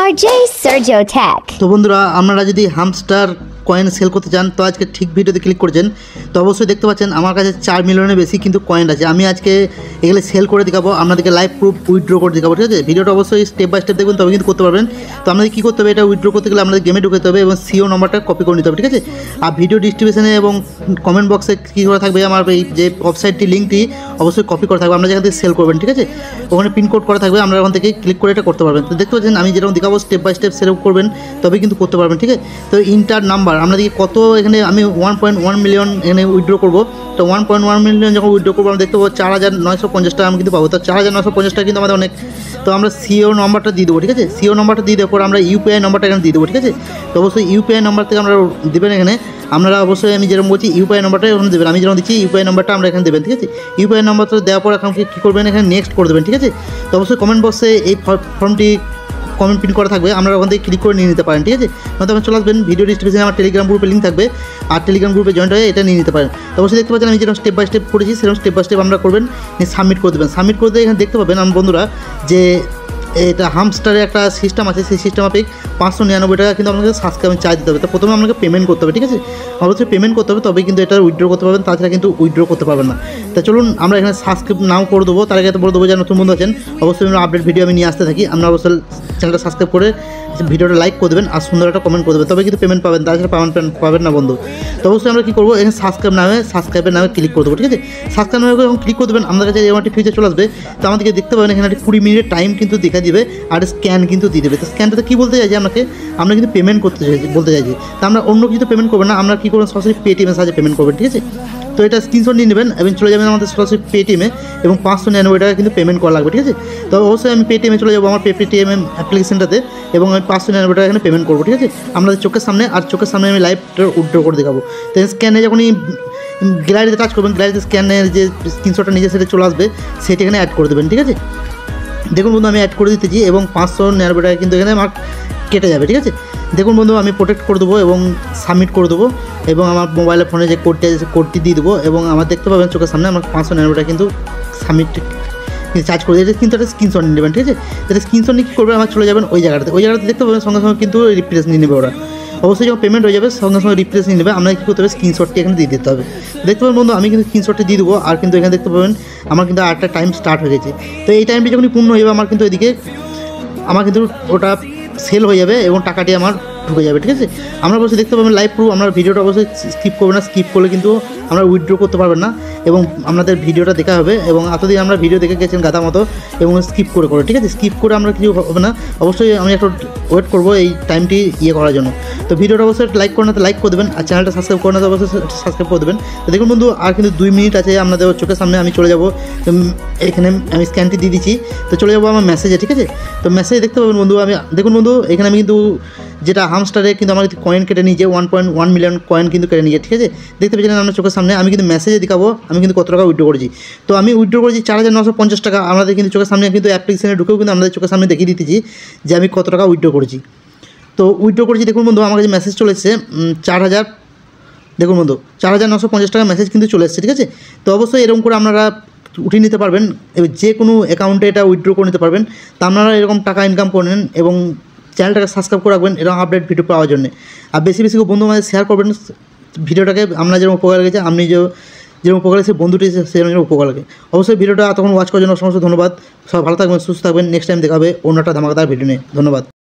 RJ Sergio Tech। তো বন্ধুরা আপনারা যদি হামস্টার কয়েন সেল করতে চান তো আজকে ঠিক ভিডিওতে ক্লিক করেছেন তো অবশ্যই দেখতে পাচ্ছেন আমার কাছে 4 মিলিয়নের বেশি কিন্তু কয়েন আছে। আমি আজকে এগুলো সেল করে দেখাবো, আপনাদেরকে লাইভ প্রুফ উইথড্র করে দেখাবো, ঠিক আছে। ভিডিওটা অবশ্যই স্টেপ বাই স্টেপ দেখবেন তবে কিন্তু করতে পারবেন। তো আপনাদের কী করতে হবে, এটা উইথড্র করতে গেলে আপনাদের গেমে ঢুকতে হবে এবং সিও নম্বরটা কপি করে নিতে হবে, ঠিক আছে। আর ভিডিও ডিসক্রিপশনে এবং কমেন্ট বক্সে কী করে থাকবে আমার এই যে ওয়েবসাইটটি লিঙ্কটি অবশ্যই কপি করা থাকবে, আপনারা যেখান থেকে সেল করবেন, ঠিক আছে। ওখানে পিন কোড করা থাকবে, আপনারা ওখান থেকে ক্লিক করে এটা করতে পারবেন। তো দেখতে পাচ্ছেন আমি যেরকম দেখাবো স্টেপ বাই স্টেপ সেল করবেন তবে কিন্তু করতে পারবেন, ঠিক আছে। তো ইন্টার নাম্বার আপনাদেরকে কত এখানে আমি 1.1 মিলিয়ন এখানে উইথড্র করবো। তো 1.1 মিলিয়ন যখন উইথড্র করবো আমরা দেখতে পাবো 4,950 টাকা আমি কিন্তু পাবো। তো 4,950 টাকা কিন্তু আমাদের অনেক। তো আমরা সিও নম্বরটা দিয়ে দেবো, ঠিক আছে। সিও নম্বরটা দিয়ে দেওয়ার পর আমরা ইউপিআই নম্বরটা এখানে দিয়ে দেবো, ঠিক আছে। তো অবশ্যই ইউপিআই নম্বর থেকে আমরা দেবেন এখানে। আপনারা অবশ্যই আমি যেরকম বলছি ইউপিআই নম্বরটা ওখানে দেবেন, আমি যেরকম দিচ্ছি ইউপিআই নম্বরটা আমরা এখানে দেবেন, ঠিক আছে। ইউপিআই নম্বরটা দেওয়ার পর এখন কী করবেন, এখানে নেক্সট করে দেবেন, ঠিক আছে। তো অবশ্যই কমেন্ট বক্সে এই ফর্মটি কমেন্ট পিন করা থাকবে, আপনারা ওখান থেকে ক্লিক করে নিয়ে নিতে পারেন, ঠিক আছে। তখন চলে আসবেন ভিডিও ডিসক্রিপশনে আমার টেলিগ্রাম গ্রুপে লিঙ্ক থাকবে, আর টেলিগ্রাম গ্রুপে জয়েন্ট হয়ে এটা নিয়ে নিতে পারেন। তো অবশ্যই দেখতে পাচ্ছেন আমি যেরকম স্টেপ বাই স্টেপ করেছি সেরকম স্টেপ বাই স্টেপ আপনারা করবেন, সাবমিট করে দেবেন। সাবমিট করে দিয়ে এখানে দেখতে পাবেন আমার বন্ধুরা যে এটা হামস্টারের একটা সিস্টেম আছে, সেই সিস্টেম আপনি 599 টাকা কিন্তু আপনাকে সাবস্ক্রাইব চার্জ দিতে হবে। তো প্রথমে আপনাকে পেমেন্ট করতে হবে, ঠিক আছে। অবশ্যই পেমেন্ট করতে হবে তবে কিন্তু এটা উইথড্র করতে পারবেন, তাছাড়া কিন্তু উইথড্র করতে পারবেন না। তো চলুন আমরা এখানে সাবস্ক্রাইব নাও করে দেবো, তার আগে বলে দেবো যারা নতুন বন্ধু আছেন অবশ্যই আপডেট ভিডিও আমি নিয়ে আসতে থাকি। আপনারা অবশ্যই চ্যানেলটা সাবস্ক্রাইব করে ভিডিওটা লাইক করে দেবেন আর সুন্দর একটা কমেন্ট করে দেবেন, তবে কিন্তু পেমেন্ট পাবেন, তাছাড়া পাবেন না বন্ধু। তো অবশ্যই আমরা কী করবো, এখানে সাবস্ক্রাইবের নামে ক্লিক করে দেবো, ঠিক আছে। সাবস্ক্রাইব নামে যখন ক্লিক করে দেবেন আমাদের কাছে এরকম একটি ফিচার চলে আসবে। তো আমাদেরকে দেখতে পাবেন এখানে একটা 20 মিনিটের টাইম কিন্তু দেখা দিবে আর স্ক্যান কিন্তু দিয়ে দেবে। তো স্ক্যানটাতে কী বলতে চাইছি আমরা কিন্তু পেমেন্ট করতে চাইছি, বলতে চাইছি। তো আমরা অন্য কিছু পেমেন্ট করবেন না, আমরা কী করবেন সরাসরি পেটিএমের সাহায্যে পেমেন্ট করবেন, ঠিক আছে। তো এটা স্ক্রিনশট নিয়ে নেবেন এবং চলে যাবেন আমাদের সরাসরি পেটিএমে এবং 599 টাকা কিন্তু পেমেন্ট করা লাগবে, ঠিক আছে। তো অবশ্যই আমি পেটিএমে চলে যাবো আমার পেটিএম অ্যাপ্লিকেশনটাতে এবং আমি 599 টাকা এখানে পেমেন্ট করবো, ঠিক আছে। আপনাদের চোখের সামনে আমি লাইভটা উইথড্র করে দেখাবো। তো স্ক্যানে যখনই গ্যালারিতে টাচ করবেন, গ্যালারিতে স্ক্যানের যে স্ক্রিনশটটা নিজে সেটা চলে আসবে, সেটা এখানে অ্যাড করে দেবেন, ঠিক আছে। দেখুন বন্ধু আমি অ্যাড করে দিতেছি এবং 599 টাকা কিন্তু এখানে আমার কেটে যাবে, ঠিক আছে। দেখুন বন্ধু আমি প্রোটেক্ট করে দেবো এবং সাবমিট করে দেবো এবং আমার মোবাইলের ফোনে যে কোডটি আছে কোডটি দিয়ে দেবো এবং আমার দেখতে পাবেন চোখের সামনে আমার 599 টাকা কিন্তু সাবমিট চার্জ করে দিয়েছে, কিন্তু একটা স্ক্রিনশট নিয়ে নেবেন, ঠিক আছে। তাহলে স্ক্রিনশট নিয়ে কী করবেন, আমার চলে যাবেন ওই জায়গাটাতে দেখতে পাবেন সঙ্গে সঙ্গে কিন্তু রিপ্লেস নিয়ে নেবে ওরা। অবশ্যই যখন পেমেন্ট হয়ে যাবে সঙ্গে সঙ্গে রিপ্লেস নিয়ে নেবে, আপনাকে কী করতে হবে স্ক্রিনশটটি এখানে দিয়ে দিতে হবে। দেখতে পাবেন বন্ধু আমি কিন্তু স্ক্রিনশটটি দিয়ে দেবো আর কিন্তু এখানে দেখতে পাবেন আমার কিন্তু আরেকটা টাইম স্টার্ট হয়ে গেছে। তো এই টাইমটি যখনই পূর্ণ হয়ে যাবে আমার কিন্তু এদিকে আমার কিন্তু ওটা সেল হয়ে যাবে এবং টাকাটি আমার ঢুকে যাবে, ঠিক আছে। আমরা অবশ্যই দেখতে পাবেন লাইভ প্রুফ, আমরা ভিডিওটা অবশ্যই স্কিপ করবেন না, স্কিপ করলে কিন্তু আমরা উইথড্র করতে পারবেন না এবং আপনাদের ভিডিওটা দেখা হবে এবং এতদিন আমরা ভিডিও দেখে গেছেন গাধা মতো এবং স্কিপ করে, ঠিক আছে। স্কিপ করে আমরা কিছু হবে না, অবশ্যই আমি একটু ওয়েট করবো এই টাইমটি করার জন্য। তো ভিডিওটা অবশ্যই লাইক করে না তো লাইক করে দেবেন আর চ্যানেলটা সাবস্ক্রাইব করে না তো অবশ্যই সাবস্ক্রাইব করে দেবেন। তো দেখুন বন্ধু আর কিন্তু 2 মিনিট আছে আপনাদের চোখের সামনে, আমি চলে যাবো এখানে আমি স্ক্যানটি দিয়ে দিচ্ছি। তো চলে যাবো আমার মেসেজে, ঠিক আছে। তো মেসেজে দেখতে পাবেন বন্ধু দেখুন বন্ধু এখানে আমি কিন্তু যেটা হামস্টারে কিন্তু আমার কয়েন কেটে নিয়েছে 1.1 মিলিয়ন কয়েন কিন্তু কেটে নিয়েছে, ঠিক আছে। দেখতে পেয়েছেন আপনার চোখের সামনে, আমি কিন্তু মেসেজে দেখাবো আমি কিন্তু কত টাকা উইথড্র করেছি। তো আমি উইথড্র করেছি 4,950 টাকা, আমাদের কিন্তু চোখের সামনে কিন্তু অ্যাপ্লিকেশনে ঢুকেও কিন্তু আমাদের চোখের সামনে দেখিয়ে দিতেছি যে আমি কত টাকা উইথড্র করেছি। তো উইথড্র করেছি দেখুন বন্ধু আমার কাছে মেসেজ চলে এসেছে 4,000, দেখুন বন্ধু 4,950 টাকা মেসেজ কিন্তু চলে এসেছে, ঠিক আছে। তো অবশ্যই এরকম করে আপনারা উঠিয়ে নিতে পারবেন, এবার যে কোনো অ্যাকাউন্টে এটা উইথড্র করে নিতে পারবেন। তা আপনারা এরকম টাকা ইনকাম করে নেন এবং চ্যানেলটাকে সাবস্ক্রাইব করে রাখবেন এরকম আপডেট ভিডিও পাওয়ার জন্য। আর বেশি বেশি বন্ধু আমাদের শেয়ার করবেন ভিডিওটাকে, আমরা যেরকম উপকার গেছে আপনি যেরকম উপকার আছে বন্ধুটি সেরকম উপকার লাগে। অবশ্যই ভিডিওটা তখন ওয়াচ করার জন্য সমস্ত ধন্যবাদ। সব ভালো থাকবেন, সুস্থ থাকবেন, নেক্সট টাইম দেখাবে অন্য একটা ধামাকাদার ভিডিও নিয়ে। ধন্যবাদ।